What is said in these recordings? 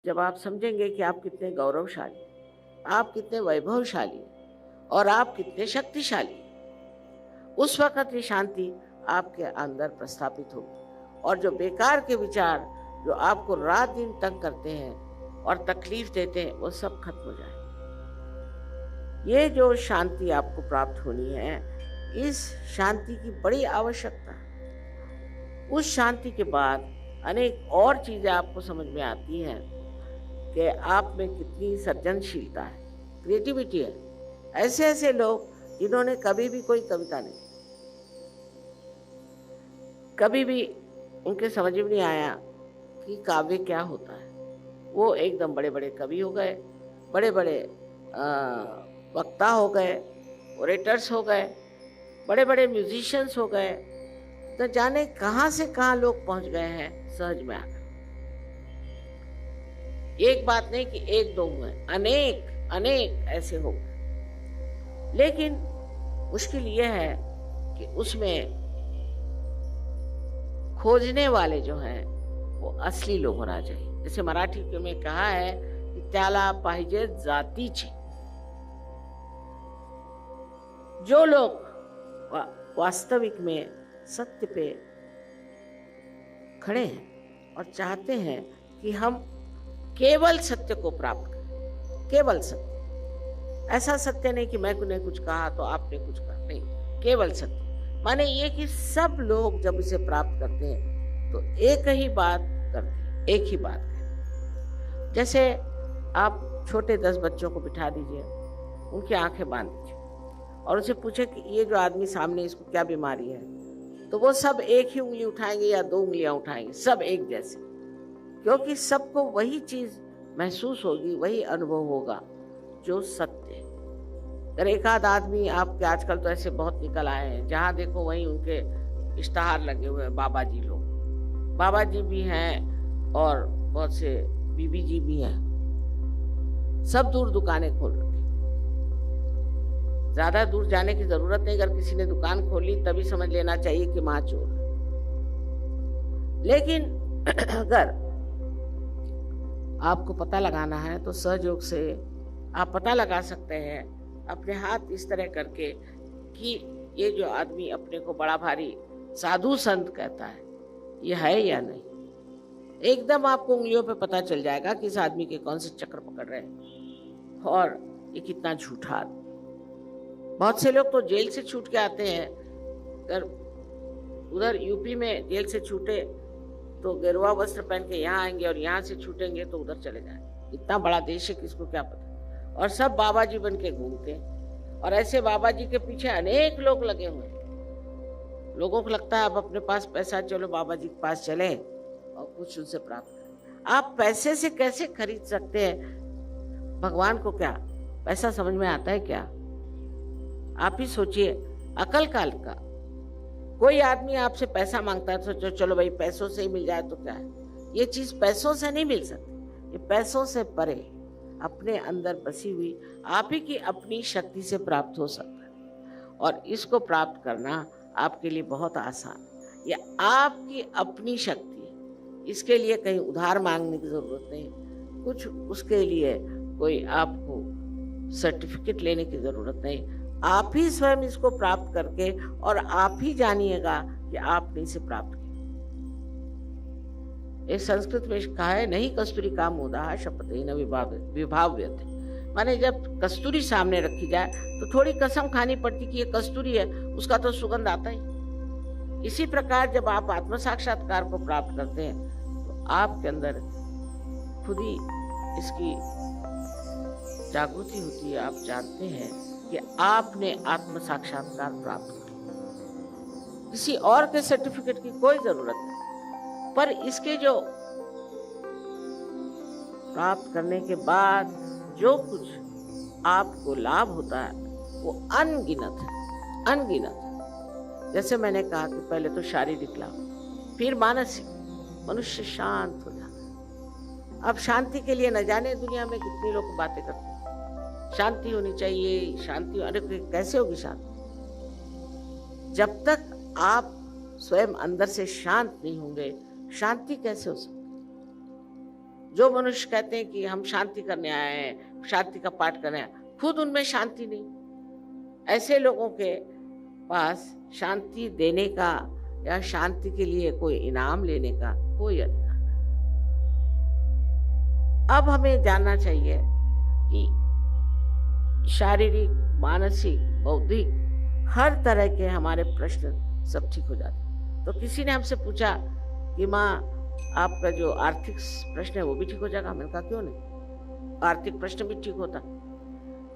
जब आप समझेंगे कि आप कितने गौरवशाली, आप कितने वैभवशाली और आप कितने शक्तिशाली, उस वक़्त ये शांति आपके अंदर प्रस्थापित होगी और जो बेकार के विचार जो आपको रात दिन तंग करते हैं और तकलीफ देते हैं, वो सब खत्म हो जाए। ये जो शांति आपको प्राप्त होनी है, इस शांति की बड़ी आवश्यकता है। उस शांति के बाद अनेक और चीज़ें आपको समझ में आती हैं कि आप में कितनी सृजनशीलता है, क्रिएटिविटी है। ऐसे-ऐसे लोग जिन्होंने कभी भी कोई कविता नहीं, कभी भी उनके समझ में नहीं आया कि काव्य क्या होता है। वो एकदम बड़े-बड़े कवि हो गए, बड़े-बड़े वक्ता हो गए, ओरेटर्स हो गए, बड़े-बड़े म्यूजिशियंस हो गए। तो जाने कहाँ से कहाँ लोग पहुंच गए हैं सहज में आकर। एक बात नहीं कि एक दो हुए, अनेक अनेक ऐसे हो गए। लेकिन मुश्किल यह है कि उसमें खोजने वाले जो हैं वो असली लोग होना चाहिए। जैसे मराठी में कहा है कि त्याला पाहिजे जातीची। जो लोग वास्तविक में सत्य पे खड़े हैं और चाहते हैं कि हम केवल सत्य को प्राप्त करें, केवल सत्य, ऐसा सत्य नहीं कि मैंने कुछ कहा तो आपने कुछ कहा, नहीं, केवल सत्य माने ये कि सब लोग जब इसे प्राप्त करते हैं तो एक ही बात करते हैं, एक ही बात करते हैं। जैसे आप छोटे 10 बच्चों को बिठा दीजिए, उनकी आंखें बांध दीजिए और उनसे पूछे कि ये जो आदमी सामने, इसको क्या बीमारी है, तो वो सब एक ही उंगली उठाएंगे या 2 उंगलियां उठाएंगे, सब एक जैसे, क्योंकि सबको वही चीज महसूस होगी, वही अनुभव होगा जो सत्य है। अगर एक आध आदमी, आपके आजकल तो ऐसे बहुत निकल आए हैं, जहां देखो वहीं उनके इश्तहार लगे हुए हैं, बाबा जी लोग, बाबा जी भी हैं और बहुत से बीबी जी भी हैं, सब दूर दुकानें खोल रखी। ज्यादा दूर जाने की जरूरत नहीं, अगर किसी ने दुकान खोली तभी समझ लेना चाहिए कि मां चोर है। लेकिन अगर आपको पता लगाना है तो सहयोग से आप पता लगा सकते हैं अपने हाथ इस तरह करके कि ये जो आदमी अपने को बड़ा भारी साधु संत कहता है, ये है या नहीं। एकदम आपको उंगलियों पे पता चल जाएगा कि इस आदमी के कौन से चक्र पकड़ रहे हैं और ये कितना झूठा आदमी। बहुत से लोग तो जेल से छूट के आते हैं, अगर उधर यूपी में जेल से छूटे तो गेरुआ वस्त्र पहन के यहाँ आएंगे और यहाँ से छूटेंगे तो उधर चले जाएंगे। इतना बड़ा देश है, किसको क्या पता। और सब बाबा जी बन के घूमते हैं और ऐसे बाबा जी के पीछे अनेक लोग लगे हुए हैं। लोगों को लगता है अब अपने पास पैसा, चलो बाबा जी के पास चले और कुछ उनसे प्राप्त करें। आप पैसे से कैसे खरीद सकते हैं भगवान को? क्या पैसा समझ में आता है क्या? आप ही सोचिए, अकल काल का कोई आदमी आपसे पैसा मांगता है, सोचो चलो भाई पैसों से ही मिल जाए तो क्या है। ये चीज पैसों से नहीं मिल सकती, ये पैसों से परे अपने अंदर बसी हुई आप ही की अपनी शक्ति से प्राप्त हो सकता है। और इसको प्राप्त करना आपके लिए बहुत आसान है। ये आपकी अपनी शक्ति है, इसके लिए कहीं उधार मांगने की जरूरत नहीं, कुछ उसके लिए कोई आपको सर्टिफिकेट लेने की जरूरत नहीं। आप ही स्वयं इसको प्राप्त करके और आप ही जानिएगा कि आपने इसे प्राप्त किया। एक संस्कृत में कहा है, नहीं कस्तूरी का मोदा शपथे न विभाव्यते, माने जब कस्तूरी सामने रखी जाए तो थोड़ी कसम खानी पड़ती कि ये कस्तूरी है, उसका तो सुगंध आता ही। इसी प्रकार जब आप आत्म साक्षात्कार को प्राप्त करते हैं तो आपके अंदर खुद ही इसकी जागृति होती है। आप जानते हैं कि आपने आत्म साक्षात्कार प्राप्त किया, किसी और के सर्टिफिकेट की कोई जरूरत नहीं। पर इसके जो प्राप्त करने के बाद जो कुछ आपको लाभ होता है वो अनगिनत है, अनगिनत है। जैसे मैंने कहा कि पहले तो शारीरिक लाभ, फिर मानसिक, मनुष्य शांत हो जाता है। अब शांति के लिए न जाने दुनिया में कितनी लोग बातें करते हैं, शांति होनी चाहिए, शांति। अरे कैसे होगी शांति? जब तक आप स्वयं अंदर से शांत नहीं होंगे, शांति कैसे हो सकती? जो मनुष्य कहते हैं कि हम शांति करने आए हैं, शांति का पाठ करने आए हैं, खुद उनमें शांति नहीं। ऐसे लोगों के पास शांति देने का या शांति के लिए कोई इनाम लेने का कोई अधिकार नहीं। अब हमें जानना चाहिए कि शारीरिक, मानसिक, बौद्धिक हर तरह के हमारे प्रश्न सब ठीक हो जाते। तो किसी ने हमसे पूछा कि माँ, आपका जो आर्थिक प्रश्न है वो भी ठीक हो जाएगा? मैंने कहा क्यों नहीं, आर्थिक प्रश्न भी ठीक होता।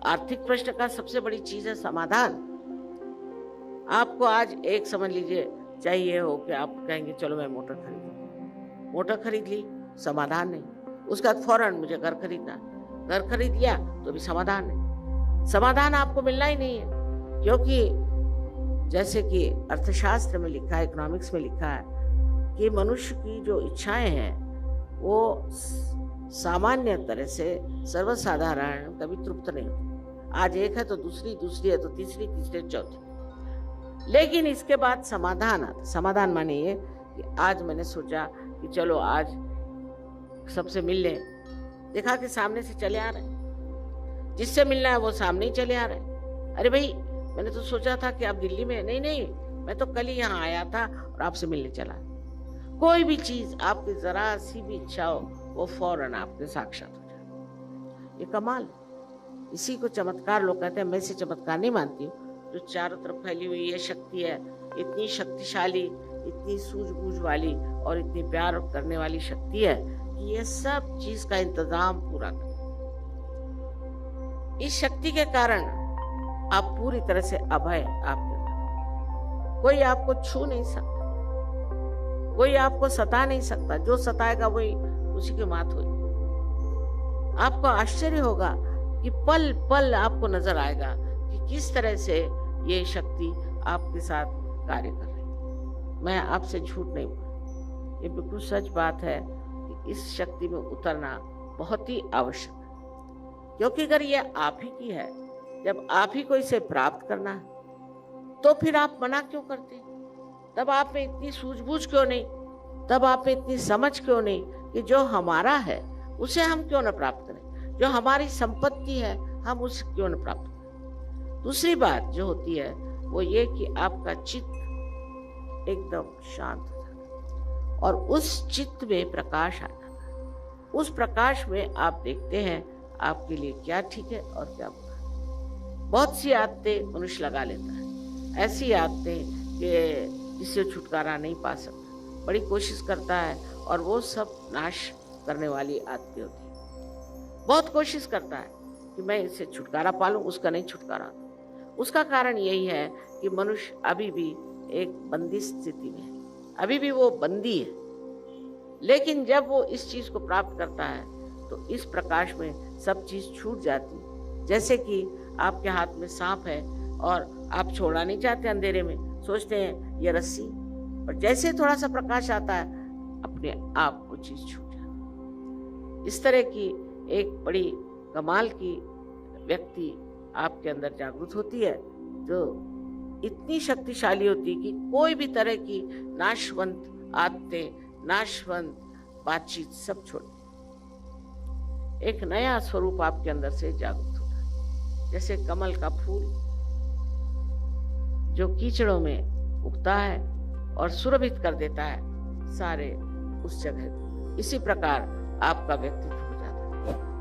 आर्थिक प्रश्न का सबसे बड़ी चीज है समाधान। आपको आज एक समझ लीजिए चाहिए हो कि आप कहेंगे चलो मैं मोटर खरीद लूं। मोटर खरीद ली, समाधान नहीं। उसके बाद फौरन मुझे घर खरीदना, घर खरीद लिया तो भी समाधान नहीं। समाधान आपको मिलना ही नहीं है, क्योंकि जैसे कि अर्थशास्त्र में लिखा है, इकोनॉमिक्स में लिखा है कि मनुष्य की जो इच्छाएं हैं वो सामान्य तरह से सर्वसाधारण कभी तृप्त नहीं होती। आज एक है तो दूसरी, दूसरी है तो तीसरी, तीसरी चौथी। लेकिन इसके बाद समाधान आता। समाधान माने ये कि आज मैंने सोचा कि चलो आज सबसे मिल लें, देखा कि सामने से चले आ रहे हैं, जिससे मिलना है वो सामने ही चले आ रहे हैं। अरे भाई, मैंने तो सोचा था कि आप दिल्ली में, नहीं नहीं, मैं तो कल ही यहाँ आया था और आपसे मिलने चला। कोई भी चीज आपकी जरा सी भी इच्छा हो वो फौरन आपके साक्षात हो जाए। ये कमाल, इसी को चमत्कार लोग कहते हैं। मैं इसे चमत्कार नहीं मानती हूँ। जो चारों तरफ फैली हुई ये शक्ति है, इतनी शक्तिशाली, इतनी सूझबूझ वाली और इतनी प्यार करने वाली शक्ति है कि ये सब चीज का इंतजाम पूरा कर। इस शक्ति के कारण आप पूरी तरह से अभय आपके अंदर। कोई आपको छू नहीं सकता, कोई आपको सता नहीं सकता। जो सताएगा वही उसी की मात होगी। आपको आश्चर्य होगा कि पल पल आपको नजर आएगा कि किस तरह से ये शक्ति आपके साथ कार्य कर रही है। मैं आपसे झूठ नहीं बोल, ये बिल्कुल सच बात है कि इस शक्ति में उतरना बहुत ही आवश्यक है। क्योंकि अगर ये आप ही की है, जब आप ही को इसे प्राप्त करना है, तो फिर आप मना क्यों करते? तब आप में इतनी सूझबूझ क्यों नहीं? तब आप में इतनी समझ क्यों नहीं कि जो हमारा है उसे हम क्यों न प्राप्त करें? जो हमारी संपत्ति है हम उसे क्यों न प्राप्त करें? दूसरी बात जो होती है वो ये कि आपका चित्त एकदम शांत हो जाता है और उस चित्त में प्रकाश आ जाता है। उस प्रकाश में आप देखते हैं आपके लिए क्या ठीक है और क्या बुरा है। बहुत सी आदतें मनुष्य लगा लेता है, ऐसी आदतें कि जिससे छुटकारा नहीं पा सकता। बड़ी कोशिश करता है और वो सब नाश करने वाली आदतें होती है। बहुत कोशिश करता है कि मैं इससे छुटकारा पा लूं, उसका नहीं छुटकारा। उसका कारण यही है कि मनुष्य अभी भी एक बंदी स्थिति में है, अभी भी वो बंदी है। लेकिन जब वो इस चीज को प्राप्त करता है तो इस प्रकाश में सब चीज छूट जाती है। जैसे कि आपके हाथ में सांप है और आप छोड़ना नहीं चाहते अंधेरे में, सोचते हैं ये रस्सी, पर जैसे थोड़ा सा प्रकाश आता है अपने आप वो चीज छूट जाती है। इस तरह की एक बड़ी कमाल की व्यक्ति आपके अंदर जागृत होती है, जो इतनी शक्तिशाली होती है कि कोई भी तरह की नाशवंत आदतें, नाशवंत बातचीत सब छोड़, एक नया स्वरूप आपके अंदर से जागृत होता है। जैसे कमल का फूल जो कीचड़ों में उगता है और सुरभित कर देता है सारे उस जगह को, इसी प्रकार आपका व्यक्तित्व हो जाता है।